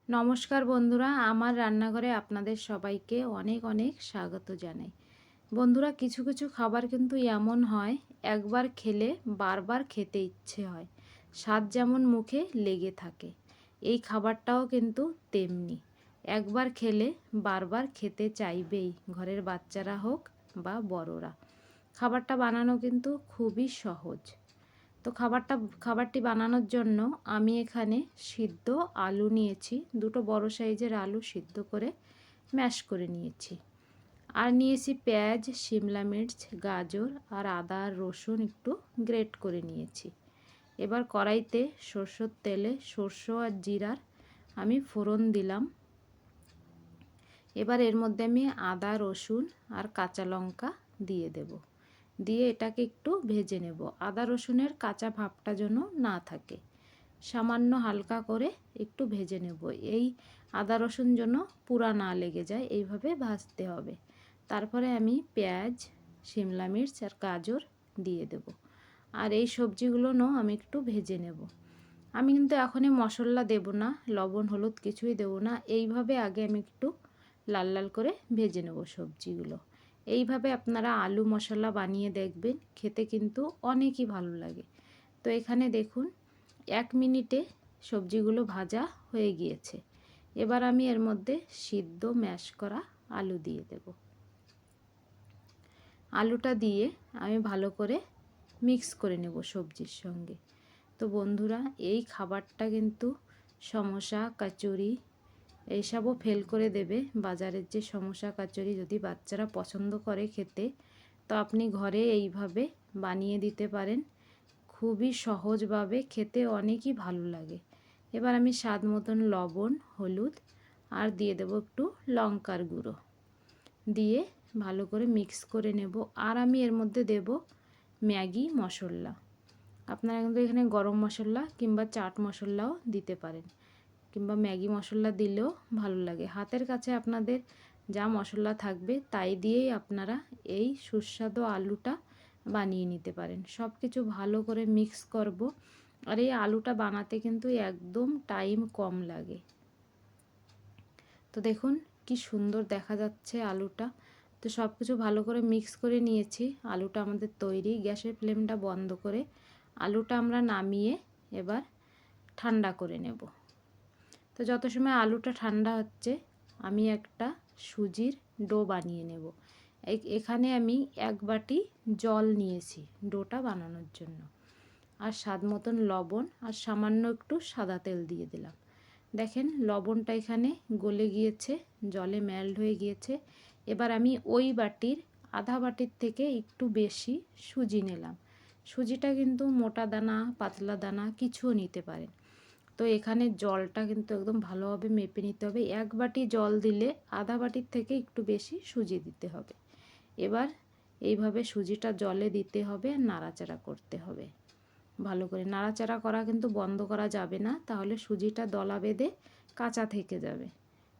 নমস্কার বন্ধুরা, আমার রান্নাঘরে আপনাদের সবাইকে অনেক অনেক স্বাগত জানাই। বন্ধুরা, কিছু কিছু খাবার কিন্তু এমন হয় একবার খেলে বারবার খেতে ইচ্ছে হয়, স্বাদ যেমন মুখে লেগে থাকে। এই খাবারটাও কিন্তু তেমনি, একবার খেলে বারবার খেতে চাইবেই, ঘরের বাচ্চারা হোক বা বড়রা। খাবারটা বানানো কিন্তু খুবই সহজ। তো খাবারটি বানানোর জন্য আমি এখানে সিদ্ধ আলু নিয়েছি, দুটো বড় সাইজের আলু সিদ্ধ করে ম্যাশ করে নিয়েছি। আর নিয়েছি পেঁয়াজ, শিমলা মির্চ, গাজর আর আদা আর রসুন একটু গ্রেট করে নিয়েছি। এবার কড়াইতে সরষের তেলে সরষে আর জিরার আমি ফোড়ন দিলাম। এবার এর মধ্যে আমি আদা, রসুন আর কাঁচা লঙ্কা দিয়ে দেব। দিয়ে এটাকে একটু ভেজে নেব। আদা রসুনের কাঁচা ভাবটা যেন না থাকে, সামান্য হালকা করে একটু ভেজে নেব। এই আদা রসুন যেন পুরা না লেগে যায়, এইভাবে ভাজতে হবে। তারপরে আমি পেঁয়াজ, শিমলা মির্চ আর গাজর দিয়ে দেব। আর এই সবজিগুলোও আমি একটু ভেজে নেব। আমি কিন্তু এখনই মশলা দেব না, লবণ হলুদ কিছুই দেব না। এইভাবে আগে আমি একটু লাল লাল করে ভেজে নেব সবজিগুলো। এইভাবে আপনারা আলু মশলা বানিয়ে দেখবেন, খেতে কিন্তু অনেকই ভালো লাগে। তো এখানে দেখুন 1 মিনিটে সবজিগুলো ভাজা হয়ে গিয়েছে। এবার আমি এর মধ্যে সিদ্ধ ম্যাশ করা আলু দিয়ে দেব। আলুটা দিয়ে আমি ভালো করে মিক্স করে নেব সবজির সঙ্গে। তো বন্ধুরা, এই খাবারটা কিন্তু সমোসা, কচুরি এইসবও ফেল করে দেবে। বাজারের যে সমোসা কচুরি যদি বাচ্চারা পছন্দ করে খেতে, তো আপনি ঘরে এইভাবে বানিয়ে দিতে পারেন। খুবই সহজভাবে, খেতে অনেকই ভালো লাগে। এবার আমি স্বাদ মতন লবণ, হলুদ আর দিয়ে দেব একটু লঙ্কার গুঁড়ো, দিয়ে ভালো করে মিক্স করে নেব। আর আমি এর মধ্যে দেব ম্যাগি মশলা। আপনারা কিন্তু এখানে গরম মশলা কিংবা চাট মশলাও দিতে পারেন, কিংবা ম্যাগি মশলা দিলেও ভালো লাগে। হাতের কাছে আপনাদের যা মশলা থাকবে তাই দিয়েই আপনারা এই সুস্বাদু আলুটা বানিয়ে নিতে পারেন। সব কিছু ভালো করে মিক্স করব। আর এই আলুটা বানাতে কিন্তু একদম টাইম কম লাগে। তো দেখুন কি সুন্দর দেখা যাচ্ছে আলুটা। তো সব কিছু ভালো করে মিক্স করে নিয়েছি। আলুটা আমাদের তৈরি। গ্যাসের ফ্লেমটা বন্ধ করে আলুটা আমরা নামিয়ে এবার ঠান্ডা করে নেব। তো যত সময় আলুটা ঠান্ডা হচ্ছে, আমি একটা সুজির ডো বানিয়ে নেব। এখানে আমি 1 বাটি জল নিয়েছি ডোটা বানানোর জন্য। আর স্বাদ মতন লবণ আর সামান্য একটু সাদা তেল দিয়ে দিলাম। দেখেন লবণটা এখানে গলে গিয়েছে, জলে মেল্ট হয়ে গিয়েছে। এবার আমি ওই বাটির আধা বাটির থেকে একটু বেশি সুজি নিলাম। সুজিটা কিন্তু মোটা দানা, পাতলা দানা কিছুও নিতে পারেন। তো এখানে জলটা কিন্তু একদম ভালোভাবে মেপে নিতে হবে। 1 বাটি জল দিলে আধা বাটির থেকে একটু বেশি সুজি দিতে হবে। এবার এইভাবে সুজিটা জলে দিতে হবে আর নাড়াচাড়া করতে হবে। ভালো করে নাড়াচাড়া করা কিন্তু বন্ধ করা যাবে না, তাহলে সুজিটা দলা বেঁধে কাঁচা থেকে যাবে।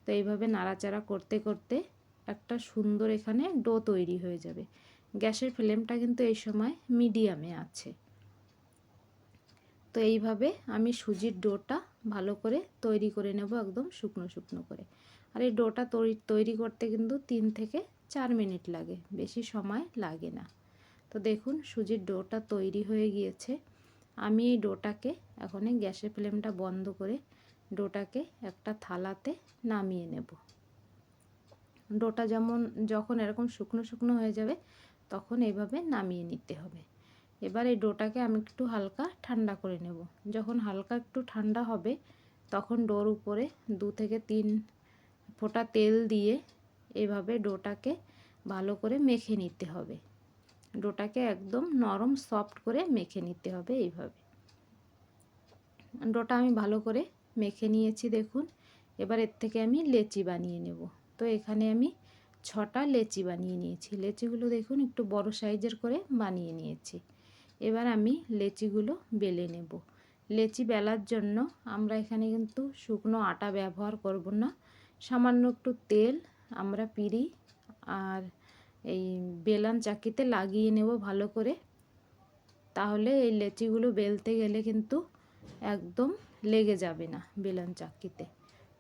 তো এইভাবে নাড়াচাড়া করতে করতে একটা সুন্দর এখানে ডো তৈরি হয়ে যাবে। গ্যাসের ফ্লেমটা কিন্তু এই সময় মিডিয়ামে আছে। তো এইভাবে আমি সুজির ডোটা ভালো করে তৈরি করে নেব, একদম শুকনো শুকনো করে। আর এই ডোটা তৈরি করতে কিন্তু 3 থেকে 4 মিনিট লাগে, বেশি সময় লাগে না। তো দেখুন সুজির ডোটা তৈরি হয়ে গিয়েছে। আমি এই ডোটাকে এখন গ্যাসের ফ্লেমটা বন্ধ করে ডোটাকে একটা থালাতে নামিয়ে নেব। ডোটা যখন এরকম শুকনো শুকনো হয়ে যাবে, তখন এইভাবে নামিয়ে নিতে হবে। এবার এই ডোটাকে আমি একটু হালকা ঠান্ডা করে নেব। যখন হালকা একটু ঠান্ডা হবে, তখন ডোর উপরে 2 থেকে 3 ফোঁটা তেল দিয়ে এভাবে ডোটাকে ভালো করে মেখে নিতে হবে। ডোটাকে একদম নরম সফট করে মেখে নিতে হবে। এইভাবে ডোটা আমি ভালো করে মেখে নিয়েছি দেখুন। এবার এর থেকে আমি লেচি বানিয়ে নেব। তো এখানে আমি 6টা লেচি বানিয়ে নিয়েছি। লেচিগুলো দেখুন একটু বড় সাইজের করে বানিয়ে নিয়েছি। এবার আমি লেচিগুলো বেলে নেব। লেচি বেলার জন্য আমরা এখানে কিন্তু শুকনো আটা ব্যবহার করব না, সামান্য একটু তেল আমরা পিঁড়ি আর এই বেলান চাকিতে লাগিয়ে নেব ভালো করে। তাহলে এই লেচিগুলো বেলতে গেলে কিন্তু একদম লেগে যাবে না বেলন চাকিতে।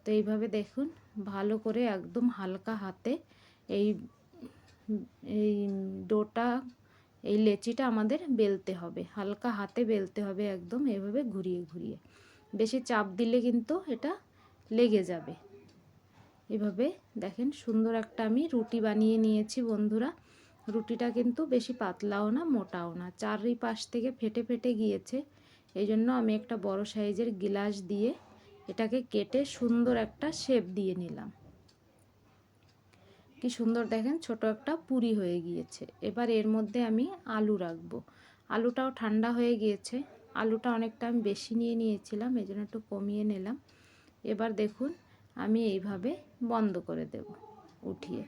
তো এইভাবে দেখুন ভালো করে একদম হালকা হাতে এই এই ডোটা এই লেচিটা আমাদের বেলতে হবে, হালকা হাতে বেলতে হবে একদম এভাবে ঘুরিয়ে ঘুরিয়ে। বেশি চাপ দিলে কিন্তু এটা লেগে যাবে। এভাবে দেখেন সুন্দর একটা আমি রুটি বানিয়ে নিয়েছি বন্ধুরা। রুটিটা কিন্তু বেশি পাতলাও না মোটাও না, চারিপাশ থেকে ফেটে ফেটে গিয়েছে। এই জন্য আমি একটা বড় সাইজের গ্লাস দিয়ে এটাকে কেটে সুন্দর একটা শেপ দিয়ে নিলাম। কি সুন্দর দেখেন ছোট একটা পুরি হয়ে গিয়েছে। এবার এর মধ্যে আমি আলু রাখবো। আলুটাও ঠান্ডা হয়ে গিয়েছে, আলুটা অনেকটা আমি বেশি নিয়ে নিয়েছিলাম, এই জন্য একটু কমিয়ে নিলাম। এবার দেখুন আমি এইভাবে বন্ধ করে দেব উঠিয়ে।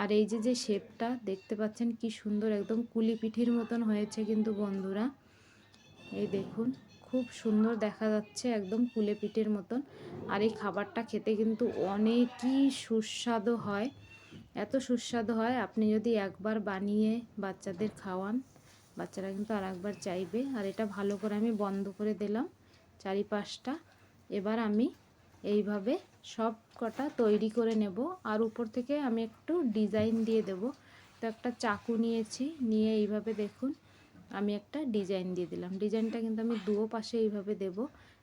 আর এই যে শেপটা দেখতে পাচ্ছেন কি সুন্দর একদম কুলি পিঠির মতন হয়েছে কিন্তু বন্ধুরা, এই দেখুন খুব সুন্দর দেখা যাচ্ছে একদম কুলে পিঠের মতন। আর এই খাবারটা খেতে কিন্তু অনেকই সুস্বাদু হয়, এত সুস্বাদু হয় আপনি যদি একবার বানিয়ে বাচ্চাদের খাওয়ান, বাচ্চারা কিন্তু আর একবার চাইবে। আর এটা ভালো করে আমি বন্ধ করে দিলাম চারিপাশটা। এবার আমি এইভাবে সব কটা তৈরি করে নেব। আর উপর থেকে আমি একটু ডিজাইন দিয়ে দেব। তো একটা চাকু নিয়েছি, নিয়ে এইভাবে দেখুন আমি একটা ডিজাইন দিয়ে দিলাম। ডিজাইনটা কিন্তু আমি দুও পাশে এইভাবে দেব।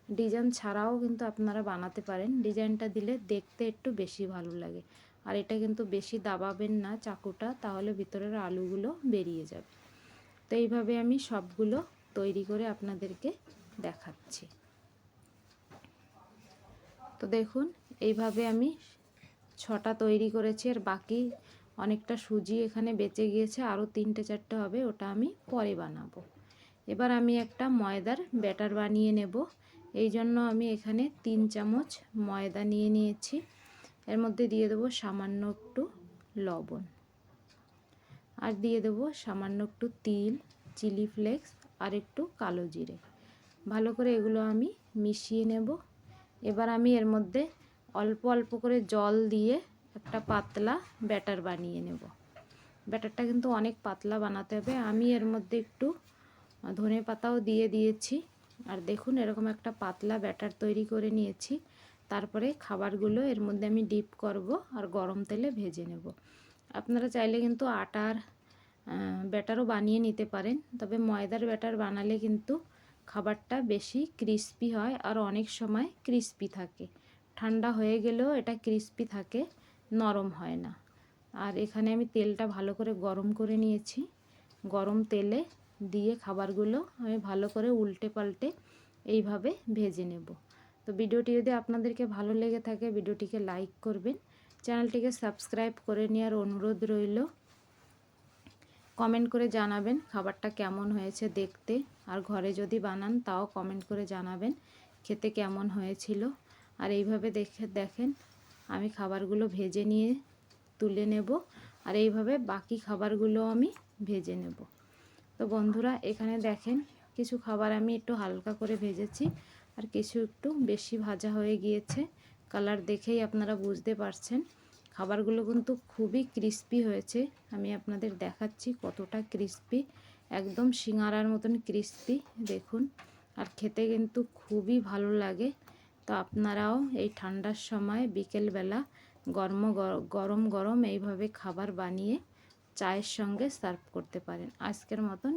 ডিজাইন ছাড়াও কিন্তু আপনারা বানাতে পারেন, ডিজাইনটা দিলে দেখতে একটু বেশি ভালো লাগে। আর এটা কিন্তু বেশি দাবাবেন না চাকুটা, তাহলে ভিতরের আলুগুলো বেরিয়ে যাবে। তো এইভাবে আমি সবগুলো তৈরি করে আপনাদেরকে দেখাচ্ছি। তো দেখুন এইভাবে আমি 6টা তৈরি করেছি, আর বাকি অনেকটা সুজি এখানে বেঁচে গিয়েছে, আরও 3টে 4টে হবে, ওটা আমি পরে বানাবো। এবার আমি একটা ময়দার ব্যাটার বানিয়ে নেব। এই জন্য আমি এখানে 3 চামচ ময়দা নিয়ে নিয়েছি। এর মধ্যে দিয়ে দেবো সামান্য একটু লবণ, আর দিয়ে দেবো সামান্য একটু তিল, চিলি ফ্লেক্স আর একটু কালো জিরে। ভালো করে এগুলো আমি মিশিয়ে নেব। এবার আমি এর মধ্যে অল্প অল্প করে জল দিয়ে একটা পাতলা ব্যাটার বানিয়ে নেব। ব্যাটারটা কিন্তু অনেক পাতলা বানাতে হবে। আমি এর মধ্যে একটু ধনে পাতাও দিয়ে দিয়েছি। আর দেখুন এরকম একটা পাতলা ব্যাটার তৈরি করে নিয়েছি। তারপরে খাবারগুলো এর মধ্যে আমি ডিপ করব আর গরম তেলে ভেজে নেব। আপনারা চাইলে কিন্তু আটার ব্যাটারও বানিয়ে নিতে পারেন, তবে ময়দার ব্যাটার বানালে কিন্তু খাবারটা বেশি ক্রিস্পি হয় আর অনেক সময় ক্রিস্পি থাকে। ঠান্ডা হয়ে গেলেও এটা ক্রিস্পি থাকে, নরম হয় না। আর এখানে আমি তেলটা ভালো করে গরম করে নিয়েছি। গরম তেলে দিয়ে খাবারগুলো আমি ভালো করে উল্টে পাল্টে এইভাবে ভেজে নেব। তো ভিডিওটি যদি আপনাদেরকে ভালো লেগে থাকে ভিডিওটিকে লাইক করবেন, চ্যানেলটিকে সাবস্ক্রাইব করে নেওয়ার অনুরোধ রইল। কমেন্ট করে জানাবেন খাবারটা কেমন হয়েছে দেখতে, আর ঘরে যদি বানান তাও কমেন্ট করে জানাবেন খেতে কেমন হয়েছিল। আর এইভাবে দেখেন আমি খাবারগুলো ভেজে নিয়ে তুলে নেব, আর এইভাবে বাকি খাবারগুলো আমি ভেজে নেব। তো বন্ধুরা এখানে দেখেন কিছু খাবার আমি একটু হালকা করে ভেজেছি, আর কিছু একটু বেশি ভাজা হয়ে গিয়েছে। কালার দেখেই আপনারা বুঝতে পারছেন খাবারগুলো কিন্তু খুবই ক্রিস্পি হয়েছে। আমি আপনাদের দেখাচ্ছি কতটা ক্রিস্পি, একদম সিঙ্গারার মতন ক্রিস্পি দেখুন। আর খেতে কিন্তু খুবই ভালো লাগে। তো আপনারাও এই ঠান্ডার সময় বিকেলবেলা গরম গরম এইভাবে খাবার বানিয়ে চায়ের সঙ্গে সার্ভ করতে পারেন। আজকের মতন